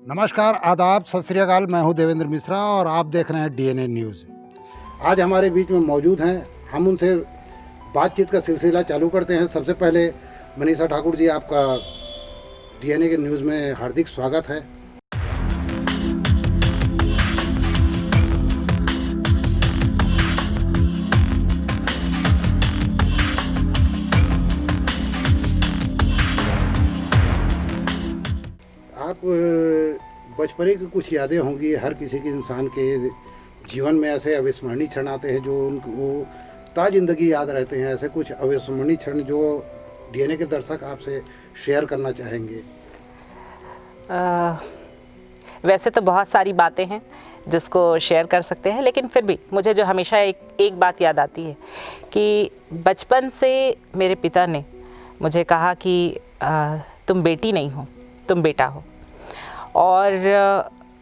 नमस्कार, आदाब, सत श्री अकाल। मैं हूं देवेंद्र मिश्रा और आप देख रहे हैं डीएनए न्यूज़। आज हमारे बीच में मौजूद हैं, हम उनसे बातचीत का सिलसिला चालू करते हैं। सबसे पहले मनीषा ठाकुर जी, आपका डीएनए के न्यूज़ में हार्दिक स्वागत है। आप बचपने की कुछ यादें होंगी, हर किसी के इंसान के जीवन में ऐसे अविस्मरणीय क्षण आते हैं जो उनको ताज़िंदगी याद रहते हैं। ऐसे कुछ अविस्मरणीय क्षण जो डीएनए के दर्शक आपसे शेयर करना चाहेंगे। वैसे तो बहुत सारी बातें हैं जिसको शेयर कर सकते हैं, लेकिन फिर भी मुझे जो हमेशा एक बात याद आती है कि बचपन से मेरे पिता ने मुझे कहा कि तुम बेटी नहीं हो, तुम बेटा हो। और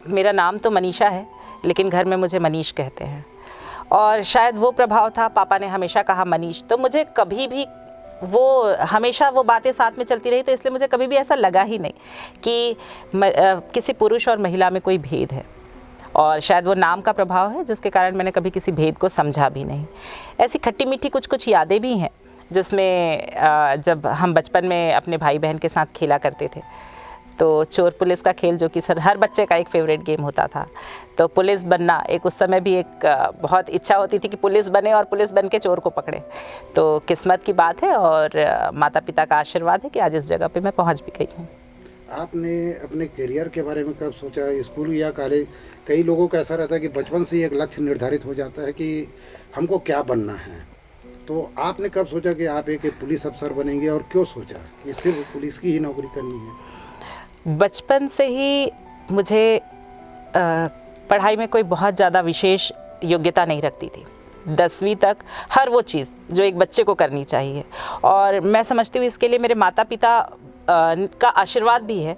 मेरा नाम तो मनीषा है, लेकिन घर में मुझे मनीष कहते हैं। और शायद वो प्रभाव था, पापा ने हमेशा कहा मनीष, तो मुझे कभी भी हमेशा वो बातें साथ में चलती रही, तो इसलिए मुझे कभी भी ऐसा लगा ही नहीं कि किसी पुरुष और महिला में कोई भेद है। और शायद वो नाम का प्रभाव है जिसके कारण मैंने कभी किसी भेद को समझा भी नहीं। ऐसी खट्टी मीठी कुछ यादें भी हैं जिसमें जब हम बचपन में अपने भाई बहन के साथ खेला करते थे, तो चोर पुलिस का खेल, जो कि हर बच्चे का एक फेवरेट गेम होता था, तो पुलिस बनना एक उस समय भी एक बहुत इच्छा होती थी कि पुलिस बने और पुलिस बन के चोर को पकड़े। तो किस्मत की बात है और माता पिता का आशीर्वाद है कि आज इस जगह पे मैं पहुंच भी गई हूँ। आपने अपने करियर के बारे में कब सोचा? स्कूल या कॉलेज, कई लोगों का ऐसा रहता है कि बचपन से ही एक लक्ष्य निर्धारित हो जाता है कि हमको क्या बनना है। तो आपने कब सोचा कि आप एक पुलिस अफसर बनेंगे, और क्यों सोचा कि सिर्फ पुलिस की ही नौकरी करनी है? बचपन से ही मुझे पढ़ाई में कोई बहुत ज़्यादा विशेष योग्यता नहीं रखती थी। 10वीं तक हर वो चीज़ जो एक बच्चे को करनी चाहिए, और मैं समझती हूँ इसके लिए मेरे माता पिता का आशीर्वाद भी है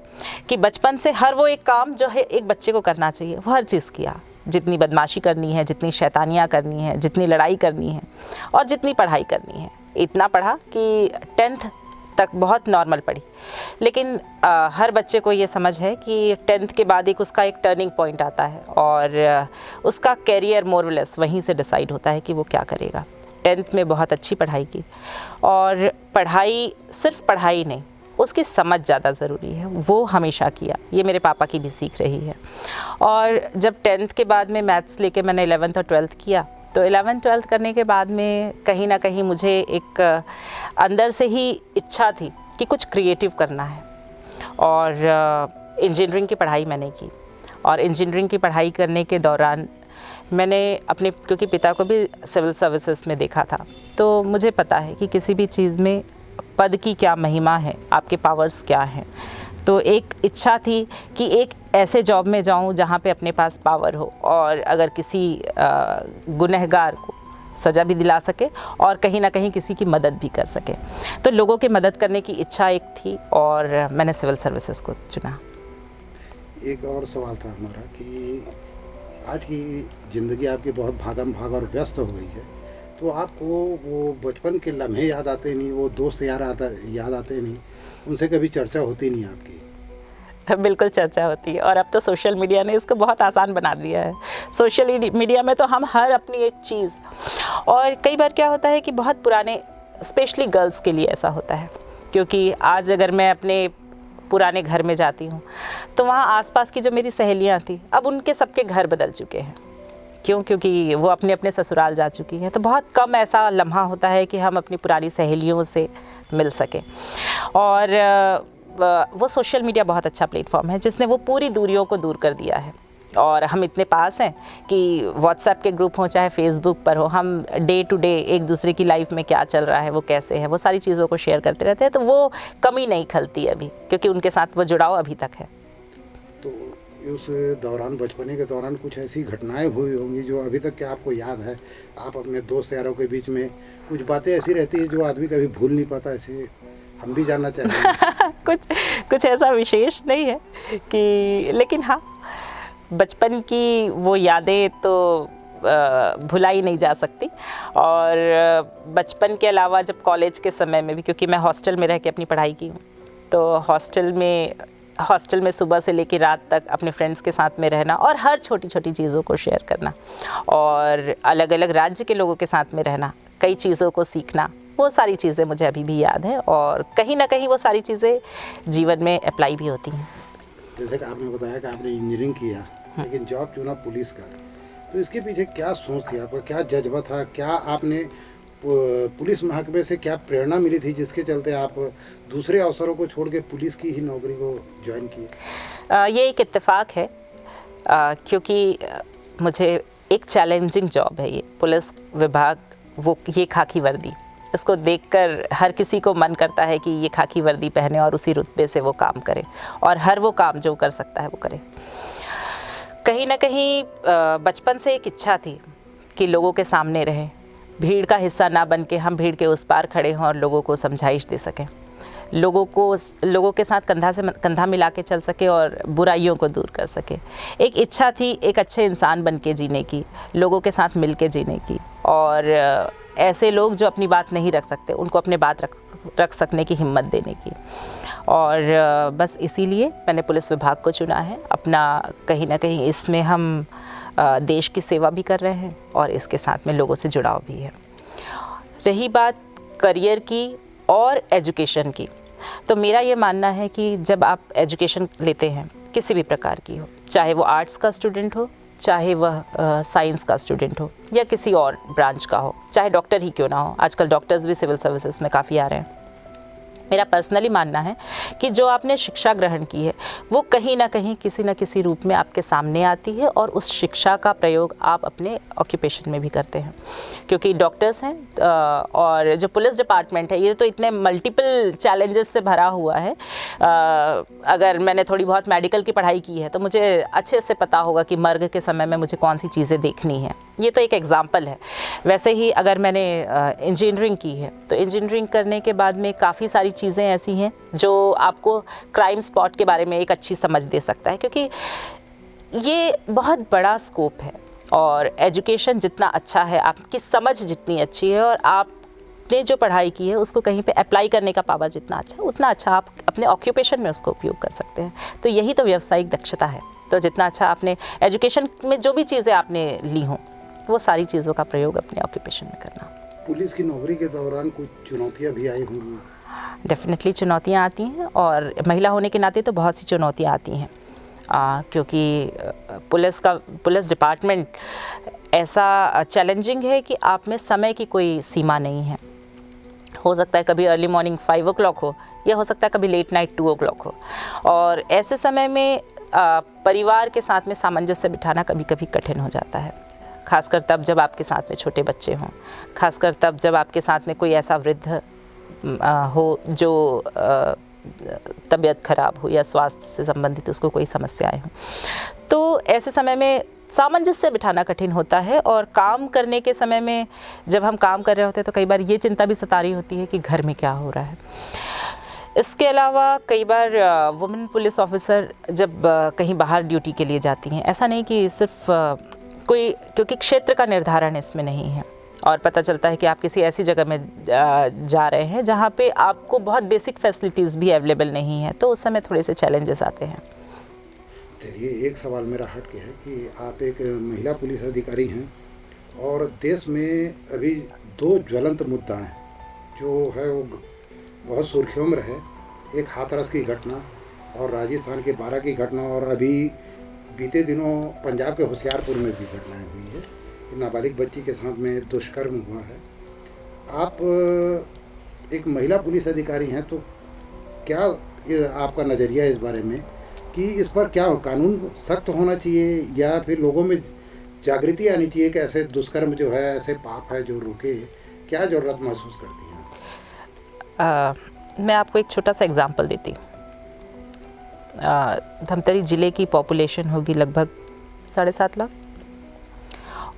कि बचपन से हर वो एक काम जो है एक बच्चे को करना चाहिए, वो हर चीज़ किया। जितनी बदमाशी करनी है, जितनी शैतानियाँ करनी है, जितनी लड़ाई करनी है, और जितनी पढ़ाई करनी है। इतना पढ़ा कि 10th तक बहुत नॉर्मल पढ़ी, लेकिन हर बच्चे को ये समझ है कि 10th के बाद उसका एक टर्निंग पॉइंट आता है और उसका कैरियर मोर और लेस वहीं से डिसाइड होता है कि वो क्या करेगा। 10th में बहुत अच्छी पढ़ाई की, और पढ़ाई सिर्फ पढ़ाई नहीं, उसकी समझ ज़्यादा ज़रूरी है, वो हमेशा किया। ये मेरे पापा की भी सीख रही है। और जब 10th के बाद में मैथ्स लेके मैंने 11th और 12th किया, तो 11th 12th करने के बाद में कहीं ना कहीं मुझे एक अंदर से ही इच्छा थी कि कुछ क्रिएटिव करना है। और इंजीनियरिंग की पढ़ाई मैंने की, और इंजीनियरिंग की पढ़ाई करने के दौरान मैंने अपने, क्योंकि पिता को भी सिविल सर्विसेज में देखा था, तो मुझे पता है कि किसी भी चीज़ में पद की क्या महिमा है, आपके पावर्स क्या हैं। तो एक इच्छा थी कि एक ऐसे जॉब में जाऊं जहां पे अपने पास पावर हो, और अगर किसी गुनहगार को सज़ा भी दिला सके और कहीं ना कहीं किसी की मदद भी कर सके। तो लोगों की मदद करने की इच्छा एक थी, और मैंने सिविल सर्विसेज को चुना। एक और सवाल था हमारा कि आज की ज़िंदगी आपकी बहुत भागम भाग और व्यस्त हो गई है, तो आपको वो बचपन के लम्हे याद आते नहीं, वो दोस्त याद आते नहीं, उनसे कभी चर्चा होती नहीं आपकी? बिल्कुल चर्चा होती है, और अब तो सोशल मीडिया ने इसको बहुत आसान बना दिया है। सोशल मीडिया में तो हम हर अपनी एक चीज़, और कई बार क्या होता है कि बहुत पुराने, स्पेशली गर्ल्स के लिए ऐसा होता है, क्योंकि आज अगर मैं अपने पुराने घर में जाती हूँ तो वहाँ आसपास की जो मेरी सहेलियाँ थी, अब उनके सबके घर बदल चुके हैं। क्यों? क्योंकि वो अपने अपने ससुराल जा चुकी हैं। तो बहुत कम ऐसा लम्हा होता है कि हम अपनी पुरानी सहेलियों से मिल सकें। और वो सोशल मीडिया बहुत अच्छा प्लेटफॉर्म है जिसने वो पूरी दूरियों को दूर कर दिया है। और हम इतने पास हैं कि व्हाट्सएप के ग्रुप हो चाहे फेसबुक पर हो, हम डे टू डे एक दूसरे की लाइफ में क्या चल रहा है, वो कैसे है, वो सारी चीज़ों को शेयर करते रहते हैं। तो वो कमी नहीं खलती अभी, क्योंकि उनके साथ वो जुड़ाव अभी तक है। तो उस दौरान, बचपने के दौरान कुछ ऐसी घटनाएं हुई होंगी जो अभी तक क्या आपको याद है? आप अपने दोस्त यारों के बीच में कुछ बातें ऐसी रहती है जो आदमी कभी भूल नहीं पाता, ऐसे हम भी जानना चाहेंगे। कुछ ऐसा विशेष नहीं है कि, लेकिन हाँ, बचपन की वो यादें तो भुलाई नहीं जा सकती। और बचपन के अलावा जब कॉलेज के समय में भी, क्योंकि मैं हॉस्टल में रह के अपनी पढ़ाई की हूँ, तो हॉस्टल में हॉस्टल में सुबह से लेकर रात तक अपने फ्रेंड्स के साथ में रहना और हर छोटी छोटी चीज़ों को शेयर करना, और अलग अलग राज्य के लोगों के साथ में रहना, कई चीज़ों को सीखना, वो सारी चीज़ें मुझे अभी भी याद हैं और कहीं ना कहीं वो सारी चीज़ें जीवन में अप्लाई भी होती हैं। जैसे कि आपने बताया कि आपने इंजीनियरिंग किया लेकिन जॉब चुना पुलिस का, तो इसके पीछे क्या सोच थी आपका, क्या जज्बा था, क्या आपने पुलिस महकमे से क्या प्रेरणा मिली थी जिसके चलते आप दूसरे अवसरों को छोड़ के पुलिस की ही नौकरी को ज्वाइन किए? ये एक इत्तेफाक है, क्योंकि मुझे एक चैलेंजिंग जॉब है ये पुलिस विभाग, वो ये खाकी वर्दी, इसको देखकर हर किसी को मन करता है कि ये खाकी वर्दी पहने और उसी रुतबे से वो काम करे और हर वो काम जो कर सकता है वो करे। कहीं ना कहीं बचपन से एक इच्छा थी कि लोगों के सामने रहें, भीड़ का हिस्सा ना बन के हम भीड़ के उस पार खड़े हों और लोगों को समझाइश दे सकें, लोगों के साथ कंधा से कंधा मिला के चल सके और बुराइयों को दूर कर सके। एक इच्छा थी एक अच्छे इंसान बन के जीने की, लोगों के साथ मिल के जीने की, और ऐसे लोग जो अपनी बात नहीं रख सकते उनको अपने बात रख सकने की हिम्मत देने की। और बस इसीलिए मैंने पुलिस विभाग को चुना है अपना। कहीं ना कहीं इसमें हम देश की सेवा भी कर रहे हैं और इसके साथ में लोगों से जुड़ाव भी है। रही बात करियर की और एजुकेशन की, तो मेरा ये मानना है कि जब आप एजुकेशन लेते हैं किसी भी प्रकार की हो, चाहे वो आर्ट्स का स्टूडेंट हो, चाहे वह साइंस का स्टूडेंट हो या किसी और ब्रांच का हो, चाहे डॉक्टर ही क्यों ना हो, आजकल डॉक्टर्स भी सिविल सर्विसेज में काफ़ी आ रहे हैं। मेरा पर्सनली मानना है कि जो आपने शिक्षा ग्रहण की है वो कहीं ना कहीं किसी न किसी रूप में आपके सामने आती है और उस शिक्षा का प्रयोग आप अपने ऑक्यूपेशन में भी करते हैं। क्योंकि डॉक्टर्स हैं और जो पुलिस डिपार्टमेंट है ये तो इतने मल्टीपल चैलेंजेस से भरा हुआ है। अगर मैंने थोड़ी बहुत मेडिकल की पढ़ाई की है तो मुझे अच्छे से पता होगा कि मर्ग के समय में मुझे कौन सी चीज़ें देखनी है। ये तो एक एग्जाम्पल है। वैसे ही अगर मैंने इंजीनियरिंग की है तो इंजीनियरिंग करने के बाद में काफ़ी सारी चीज़ें ऐसी हैं जो आपको क्राइम स्पॉट के बारे में एक अच्छी समझ दे सकता है, क्योंकि ये बहुत बड़ा स्कोप है और एजुकेशन जितना अच्छा है, आपकी समझ जितनी अच्छी है और आपने जो पढ़ाई की है उसको कहीं पे अप्लाई करने का पावर जितना अच्छा है, उतना अच्छा आप अपने ऑक्यूपेशन में उसको उपयोग कर सकते हैं। तो यही तो व्यावसायिक दक्षता है। तो जितना अच्छा आपने एजुकेशन में जो भी चीज़ें आपने ली हों वो सारी चीज़ों का प्रयोग अपने ऑक्यूपेशन में करना। पुलिस की नौकरी के दौरान कुछ चुनौतियाँ भी आई होंगी? डेफिनेटली चुनौतियाँ आती हैं और महिला होने के नाते तो बहुत सी चुनौतियाँ आती हैं, क्योंकि पुलिस डिपार्टमेंट ऐसा चैलेंजिंग है कि आप में समय की कोई सीमा नहीं है। हो सकता है कभी अर्ली मॉर्निंग 5 o'clock हो या हो सकता है कभी लेट नाइट 2 o'clock हो, और ऐसे समय में परिवार के साथ में सामंजस्य बिठाना कभी कभी कठिन हो जाता है, खासकर तब जब आपके साथ में छोटे बच्चे हों, खासकर तब जब आपके साथ में कोई ऐसा वृद्ध हो जो तबीयत ख़राब हो या स्वास्थ्य से संबंधित उसको कोई समस्याएं हों। तो ऐसे समय में सामंजस्य बिठाना कठिन होता है। और काम करने के समय में जब हम काम कर रहे होते हैं तो कई बार ये चिंता भी सता रही होती है कि घर में क्या हो रहा है। इसके अलावा कई बार वुमेन पुलिस ऑफिसर जब कहीं बाहर ड्यूटी के लिए जाती हैं, ऐसा नहीं कि सिर्फ कोई, क्योंकि क्षेत्र का निर्धारण इसमें नहीं है और पता चलता है कि आप किसी ऐसी जगह में जा रहे हैं जहाँ पे आपको बहुत बेसिक फैसिलिटीज़ भी अवेलेबल नहीं है, तो उस समय थोड़े से चैलेंजेस आते हैं। चलिए, एक सवाल मेरा हट के है कि आप एक महिला पुलिस अधिकारी हैं और देश में अभी 2 ज्वलंत मुद्दा हैं जो है वो बहुत सुर्खियों में रहे। एक हाथरस की घटना और राजस्थान के 12 की घटना, और अभी बीते दिनों पंजाब के होशियारपुर में भी घटनाएं हुई है। नाबालिग बच्ची के साथ में दुष्कर्म हुआ है। आप एक महिला पुलिस अधिकारी हैं, तो क्या आपका नज़रिया है इस बारे में कि इस पर क्या कानून सख्त होना चाहिए या फिर लोगों में जागृति आनी चाहिए कि ऐसे दुष्कर्म जो है, ऐसे पाप है जो रुके? क्या ज़रूरत महसूस करती हैं? मैं आपको एक छोटा सा एग्जांपल देती हूँ। धमतरी ज़िले की पॉपुलेशन होगी लगभग 7.5 लाख,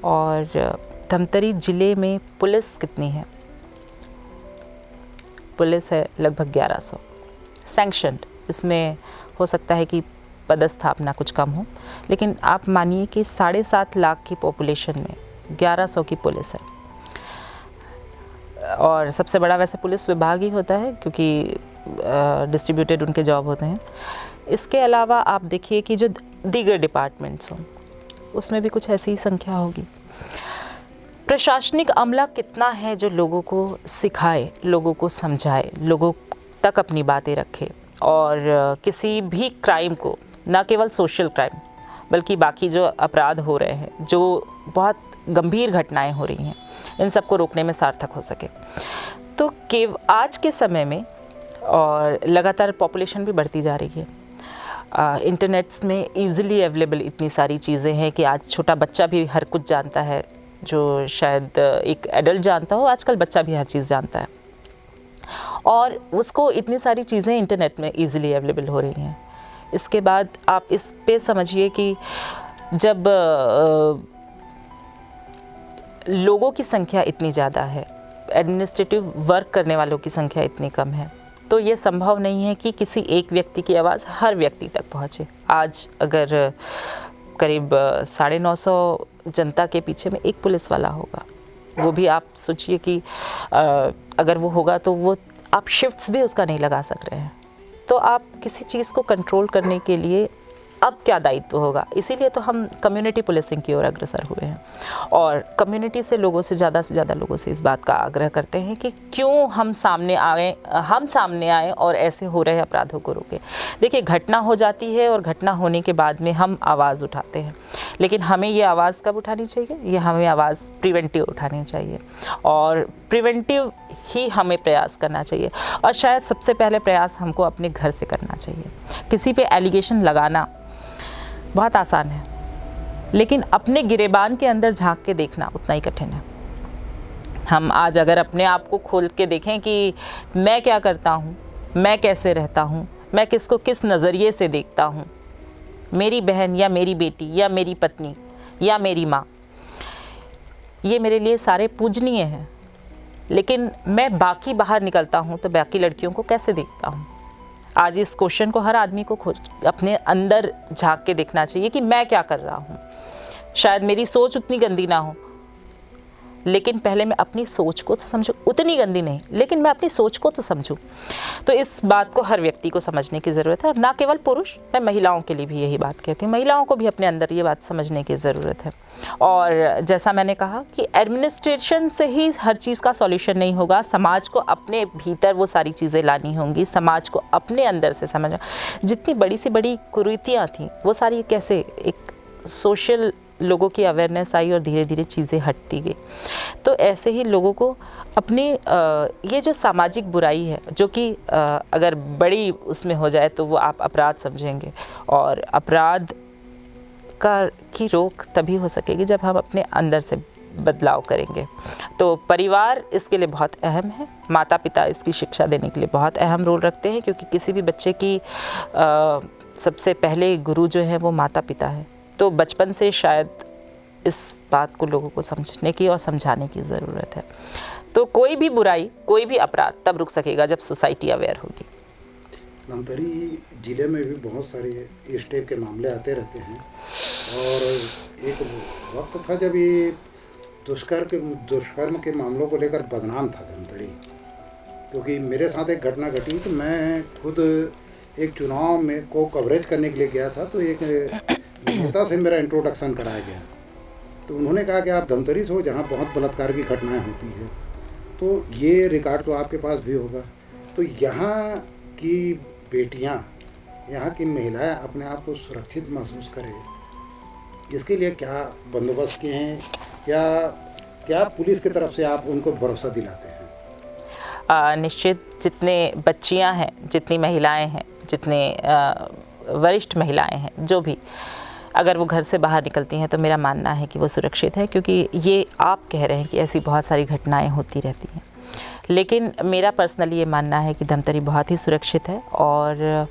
और धमतरी ज़िले में पुलिस कितनी है? पुलिस है लगभग 1100 सैंक्शनड। इसमें हो सकता है कि पदस्थापना कुछ कम हो, लेकिन आप मानिए कि 7.5 लाख की पॉपुलेशन में 1100 की पुलिस है। और सबसे बड़ा वैसे पुलिस विभाग ही होता है क्योंकि डिस्ट्रीब्यूटेड उनके जॉब होते हैं। इसके अलावा आप देखिए कि जो दीगर डिपार्टमेंट्स हों उसमें भी कुछ ऐसी ही संख्या होगी। प्रशासनिक अमला कितना है जो लोगों को सिखाए, लोगों को समझाए, लोगों तक अपनी बातें रखे और किसी भी क्राइम को, ना केवल सोशल क्राइम बल्कि बाकी जो अपराध हो रहे हैं, जो बहुत गंभीर घटनाएं हो रही हैं, इन सबको रोकने में सार्थक हो सके। तो आज के समय में और लगातार पॉपुलेशन भी बढ़ती जा रही है, इंटरनेट्स में इजीली अवेलेबल इतनी सारी चीज़ें हैं कि आज छोटा बच्चा भी हर कुछ जानता है, जो शायद एक एडल्ट जानता हो, आजकल बच्चा भी हर चीज़ जानता है और उसको इतनी सारी चीज़ें इंटरनेट में इजीली अवेलेबल हो रही हैं। इसके बाद आप इस पे समझिए कि जब लोगों की संख्या इतनी ज़्यादा है, एडमिनिस्ट्रेटिव वर्क करने वालों की संख्या इतनी कम है, तो ये संभव नहीं है कि किसी एक व्यक्ति की आवाज़ हर व्यक्ति तक पहुँचे। आज अगर करीब 950 जनता के पीछे में एक पुलिस वाला होगा, वो भी आप सोचिए कि अगर वो होगा तो वो आप शिफ्ट्स भी उसका नहीं लगा सक रहे हैं। तो आप किसी चीज़ को कंट्रोल करने के लिए अब क्या दायित्व होगा, इसीलिए तो हम कम्युनिटी पुलिसिंग की ओर अग्रसर हुए हैं और कम्युनिटी से ज़्यादा लोगों से इस बात का आग्रह करते हैं कि क्यों हम सामने आए और ऐसे हो रहे अपराधों को रोकें। देखिए, घटना हो जाती है और घटना होने के बाद में हम आवाज़ उठाते हैं, लेकिन हमें ये आवाज़ कब उठानी चाहिए? ये हमें आवाज़ प्रिवेंटिव उठानी चाहिए और प्रिवेंटिव ही हमें प्रयास करना चाहिए। और शायद सबसे पहले प्रयास हमको अपने घर से करना चाहिए। किसी पे एलिगेशन लगाना बहुत आसान है, लेकिन अपने गिरेबान के अंदर झांक के देखना उतना ही कठिन है। हम आज अगर अपने आप को खोल के देखें कि मैं क्या करता हूँ, मैं कैसे रहता हूँ, मैं किसको किस नज़रिए से देखता हूँ, मेरी बहन या मेरी बेटी या मेरी पत्नी या मेरी माँ, ये मेरे लिए सारे पूजनीय हैं, लेकिन मैं बाकी बाहर निकलता हूँ तो बाकी लड़कियों को कैसे देखता हूँ? आज इस क्वेश्चन को हर आदमी को अपने अंदर झांक के देखना चाहिए कि मैं क्या कर रहा हूँ। शायद मेरी सोच उतनी गंदी ना हो, लेकिन पहले मैं अपनी सोच को तो समझूं। उतनी गंदी नहीं, लेकिन मैं अपनी सोच को तो समझूं। तो इस बात को हर व्यक्ति को समझने की ज़रूरत है और ना केवल पुरुष, मैं महिलाओं के लिए भी यही बात कहती हूँ। महिलाओं को भी अपने अंदर ये बात समझने की ज़रूरत है। और जैसा मैंने कहा कि एडमिनिस्ट्रेशन से ही हर चीज़ का सॉल्यूशन नहीं होगा, समाज को अपने भीतर वो सारी चीज़ें लानी होंगी, समाज को अपने अंदर से समझना। जितनी बड़ी से बड़ी कुरीतियाँ थीं वो सारी कैसे एक सोशल लोगों की अवेयरनेस आई और धीरे धीरे चीज़ें हटती गई। तो ऐसे ही लोगों को अपनी ये जो सामाजिक बुराई है, जो कि अगर बड़ी उसमें हो जाए तो वो आप अपराध समझेंगे, और अपराध की रोक तभी हो सकेगी जब हम अपने अंदर से बदलाव करेंगे। तो परिवार इसके लिए बहुत अहम है, माता पिता इसकी शिक्षा देने के लिए बहुत अहम रोल रखते हैं, क्योंकि किसी भी बच्चे की सबसे पहले गुरु जो है वो माता पिता है। तो बचपन से शायद इस बात को लोगों को समझने की और समझाने की ज़रूरत है। तो कोई भी बुराई, कोई भी अपराध तब रुक सकेगा जब सोसाइटी अवेयर होगी। धमतरी ज़िले में भी बहुत सारे इस टाइप के मामले आते रहते हैं, और एक वक्त था जब ये दुष्कर्म के मामलों को लेकर बदनाम था धमतरी। क्योंकि मेरे साथ एक घटना घटी, तो मैं खुद एक चुनाव में को कवरेज करने के लिए गया था, तो एक नेता से मेरा इंट्रोडक्शन कराया गया। तो उन्होंने कहा कि आप धमतरी से हो जहाँ बहुत बलात्कार की घटनाएं होती है, तो ये रिकॉर्ड तो आपके पास भी होगा। तो यहाँ की बेटियाँ, यहाँ की महिलाएं अपने आप को सुरक्षित महसूस करें, इसके लिए क्या बंदोबस्त किए हैं, या क्या पुलिस की तरफ से आप उनको भरोसा दिलाते हैं? निश्चित जितने बच्चियाँ हैं, जितनी महिलाएं हैं, जितने वरिष्ठ महिलाएं हैं, जो भी अगर वो घर से बाहर निकलती हैं तो मेरा मानना है कि वो सुरक्षित है, क्योंकि ये आप कह रहे हैं कि ऐसी बहुत सारी घटनाएं होती रहती हैं, लेकिन मेरा पर्सनली ये मानना है कि धमतरी बहुत ही सुरक्षित है। और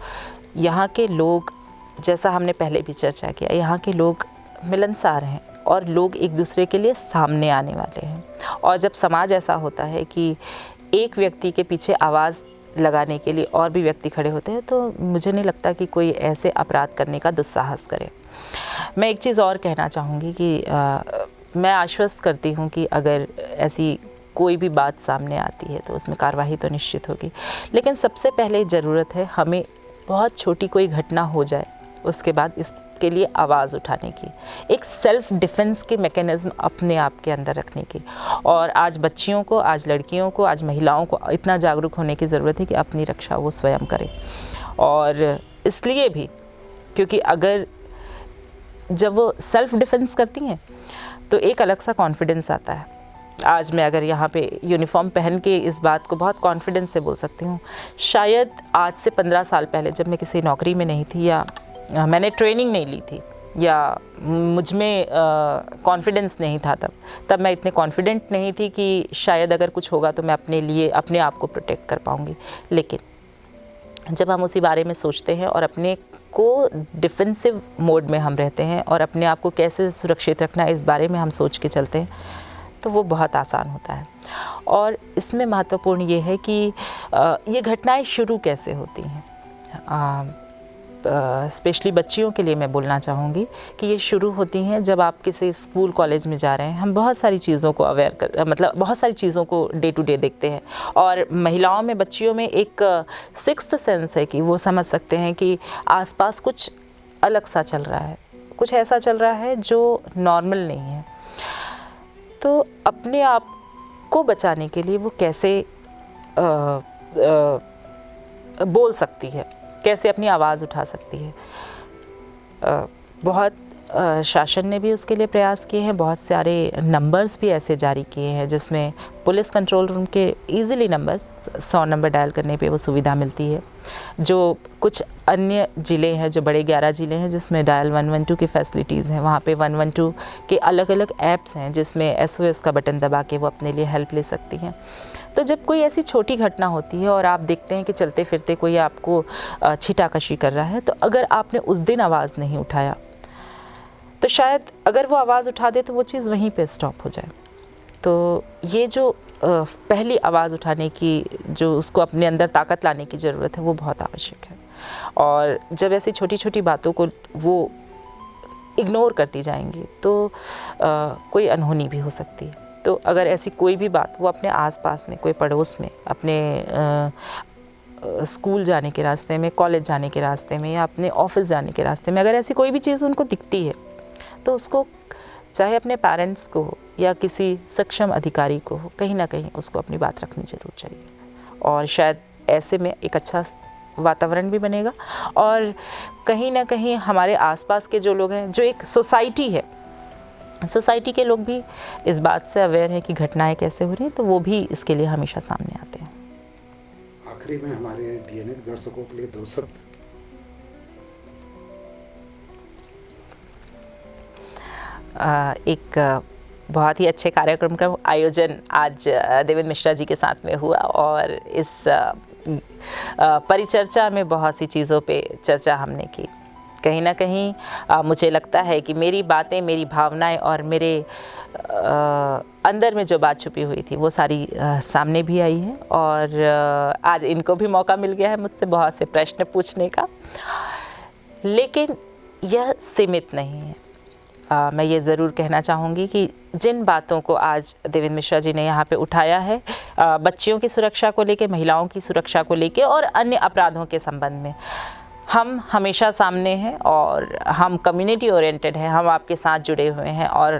यहाँ के लोग, जैसा हमने पहले भी चर्चा किया, यहाँ के लोग मिलनसार हैं और लोग एक दूसरे के लिए सामने आने वाले हैं। और जब समाज ऐसा होता है कि एक व्यक्ति के पीछे आवाज़ लगाने के लिए और भी व्यक्ति खड़े होते हैं, तो मुझे नहीं लगता कि कोई ऐसे अपराध करने का दुस्साहस करे। मैं एक चीज़ और कहना चाहूँगी कि मैं आश्वस्त करती हूँ कि अगर ऐसी कोई भी बात सामने आती है तो उसमें कार्रवाई तो निश्चित होगी, लेकिन सबसे पहले ज़रूरत है हमें बहुत छोटी कोई घटना हो जाए उसके बाद इसके लिए आवाज़ उठाने की, एक सेल्फ डिफेंस के मैकेनिज़्म अपने आप के अंदर रखने की। और आज बच्चियों को, आज लड़कियों को, आज महिलाओं को इतना जागरूक होने की ज़रूरत है कि अपनी रक्षा वो स्वयं करें। और इसलिए भी क्योंकि अगर जब वो सेल्फ डिफेंस करती हैं तो एक अलग सा कॉन्फिडेंस आता है। आज मैं अगर यहाँ पे यूनिफॉर्म पहन के इस बात को बहुत कॉन्फिडेंस से बोल सकती हूँ। शायद आज से 15 साल पहले जब मैं किसी नौकरी में नहीं थी या मैंने ट्रेनिंग नहीं ली थी या मुझ में कॉन्फिडेंस नहीं था, तब मैं इतने कॉन्फिडेंट नहीं थी कि शायद अगर कुछ होगा तो मैं अपने लिए अपने आप को प्रोटेक्ट कर पाऊँगी। लेकिन जब हम उसी बारे में सोचते हैं और अपने को डिफेंसिव मोड में हम रहते हैं और अपने आप को कैसे सुरक्षित रखना है इस बारे में हम सोच के चलते हैं तो वो बहुत आसान होता है। और इसमें महत्वपूर्ण ये है कि ये घटनाएं शुरू कैसे होती हैं। स्पेशली बच्चियों के लिए मैं बोलना चाहूँगी कि ये शुरू होती हैं जब आप किसी स्कूल कॉलेज में जा रहे हैं। हम बहुत सारी चीज़ों को बहुत सारी चीज़ों को डे टू डे देखते हैं। और महिलाओं में, बच्चियों में एक सिक्स्थ सेंस है कि वो समझ सकते हैं कि आसपास कुछ अलग सा चल रहा है, कुछ ऐसा चल रहा है जो नॉर्मल नहीं है। तो अपने आप को बचाने के लिए वो कैसे बोल सकती है, कैसे अपनी आवाज़ उठा सकती है। बहुत शासन ने भी उसके लिए प्रयास किए हैं। बहुत सारे नंबर्स भी ऐसे जारी किए हैं जिसमें पुलिस कंट्रोल रूम के इजीली नंबर्स 100 नंबर डायल करने पे वो सुविधा मिलती है। जो कुछ अन्य ज़िले हैं, जो बड़े 11 ज़िले हैं जिसमें डायल 112 की फैसिलिटीज़ हैं, वहाँ पे 112 के अलग अलग ऐप्स हैं जिसमें SOS का बटन दबा के वो अपने लिए हेल्प ले सकती हैं। तो जब कोई ऐसी छोटी घटना होती है और आप देखते हैं कि चलते फिरते कोई आपको छीटाकशी कर रहा है, तो अगर आपने उस दिन आवाज़ नहीं उठाया तो शायद अगर वो आवाज़ उठा दे तो वो चीज़ वहीं पे स्टॉप हो जाए। तो ये जो पहली आवाज़ उठाने की, जो उसको अपने अंदर ताकत लाने की ज़रूरत है, वो बहुत आवश्यक है। और जब ऐसी छोटी छोटी बातों को वो इग्नोर करती जाएंगी तो कोई अनहोनी भी हो सकती है। तो अगर ऐसी कोई भी बात वो अपने आसपास में, कोई पड़ोस में, अपने स्कूल जाने के रास्ते में, कॉलेज जाने के रास्ते में या अपने ऑफिस जाने के रास्ते में अगर ऐसी कोई भी चीज़ उनको दिखती है तो उसको, चाहे अपने पेरेंट्स को हो या किसी सक्षम अधिकारी को हो, कहीं ना कहीं उसको अपनी बात रखनी ज़रूर चाहिए। और शायद ऐसे में एक अच्छा वातावरण भी बनेगा और कहीं ना कहीं हमारे आसपास के जो लोग हैं, जो एक सोसाइटी है, सोसाइटी के लोग भी इस बात से अवेयर हैं कि घटनाएं कैसे हो रही हैं, तो वो भी इसके लिए हमेशा सामने आते हैं। आखिरी में हमारे DNA दर्शकों के लिए 2 शब्द। एक बहुत ही अच्छे कार्यक्रम का आयोजन आज देवेंद्र मिश्रा जी के साथ में हुआ और इस परिचर्चा में बहुत सी चीज़ों पे चर्चा हमने की। कहीं ना कहीं मुझे लगता है कि मेरी बातें, मेरी भावनाएं और मेरे अंदर में जो बात छुपी हुई थी वो सारी सामने भी आई है। और आज इनको भी मौका मिल गया है मुझसे बहुत से प्रश्न पूछने का, लेकिन यह सीमित नहीं है। मैं ये ज़रूर कहना चाहूँगी कि जिन बातों को आज देवेंद्र मिश्रा जी ने यहाँ पे उठाया है, बच्चियों की सुरक्षा को लेके, महिलाओं की सुरक्षा को लेके और अन्य अपराधों के संबंध में, हम हमेशा सामने हैं और हम कम्युनिटी ओरिएंटेड हैं, हम आपके साथ जुड़े हुए हैं। और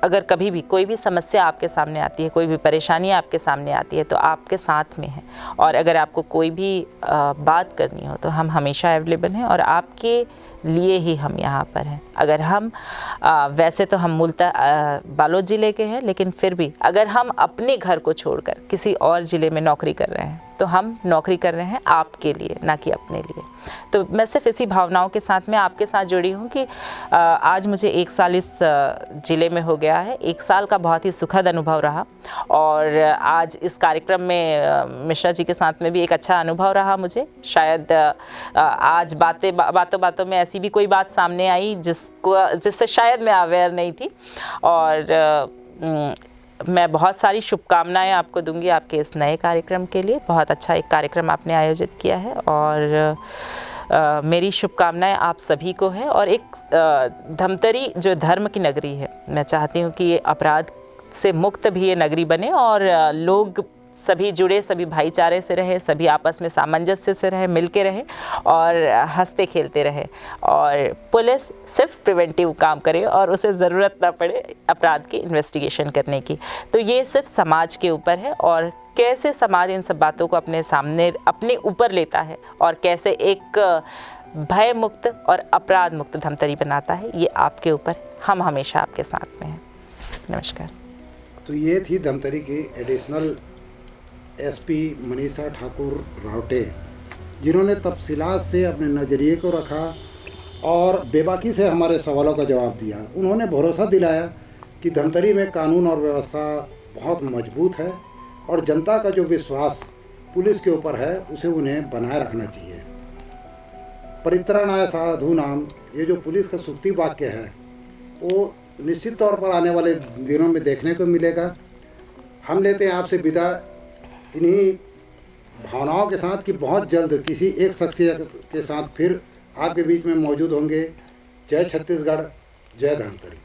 अगर कभी भी कोई भी समस्या आपके सामने आती है, कोई भी परेशानी आपके सामने आती है तो आपके साथ में है। और अगर आपको कोई भी बात करनी हो तो हम हमेशा अवेलेबल हैं और आपके लिए ही हम यहाँ पर हैं। अगर हम वैसे तो हम मूलतः बालोद ज़िले के हैं, लेकिन फिर भी अगर हम अपने घर को छोड़कर किसी और ज़िले में नौकरी कर रहे हैं तो हम नौकरी कर रहे हैं आपके लिए, ना कि अपने लिए। तो मैं सिर्फ इसी भावनाओं के साथ में आपके साथ जुड़ी हूँ कि आज मुझे 1 साल इस ज़िले में हो गया है। 1 साल का बहुत ही सुखद अनुभव रहा और आज इस कार्यक्रम में मिश्रा जी के साथ में भी एक अच्छा अनुभव रहा मुझे। शायद आज बातों में ऐसी भी कोई बात सामने आई जिससे शायद मैं अवेयर नहीं थी। और मैं बहुत सारी शुभकामनाएं आपको दूंगी आपके इस नए कार्यक्रम के लिए। बहुत अच्छा एक कार्यक्रम आपने आयोजित किया है और मेरी शुभकामनाएं आप सभी को है। और एक धमतरी जो धर्म की नगरी है, मैं चाहती हूँ कि ये अपराध से मुक्त भी ये नगरी बने और लोग सभी जुड़े, सभी भाईचारे से रहे, सभी आपस में सामंजस्य से रहे, मिल के रहे और हंसते खेलते रहे। और पुलिस सिर्फ प्रिवेंटिव काम करे और उसे ज़रूरत ना पड़े अपराध की इन्वेस्टिगेशन करने की। तो ये सिर्फ समाज के ऊपर है और कैसे समाज इन सब बातों को अपने सामने, अपने ऊपर लेता है और कैसे एक भय मुक्त और अपराध मुक्त धमतरी बनाता है, ये आपके ऊपर। हम हमेशा आपके साथ में हैं। नमस्कार। तो ये थी धमतरी की एडिशनल एसपी मनीषा ठाकुर रावटे, जिन्होंने तफसीलात से अपने नज़रिए को रखा और बेबाकी से हमारे सवालों का जवाब दिया। उन्होंने भरोसा दिलाया कि धमतरी में कानून और व्यवस्था बहुत मजबूत है और जनता का जो विश्वास पुलिस के ऊपर है उसे उन्हें बनाए रखना चाहिए। परित्राणाय साधूनाम, ये जो पुलिस का सूक्ति वाक्य है वो निश्चित तौर पर आने वाले दिनों में देखने को मिलेगा। हम लेते हैं आपसे विदा इन्हीं भावनाओं के साथ कि बहुत जल्द किसी एक शख्सियत के साथ फिर आपके बीच में मौजूद होंगे। जय छत्तीसगढ़, जय धमतरी।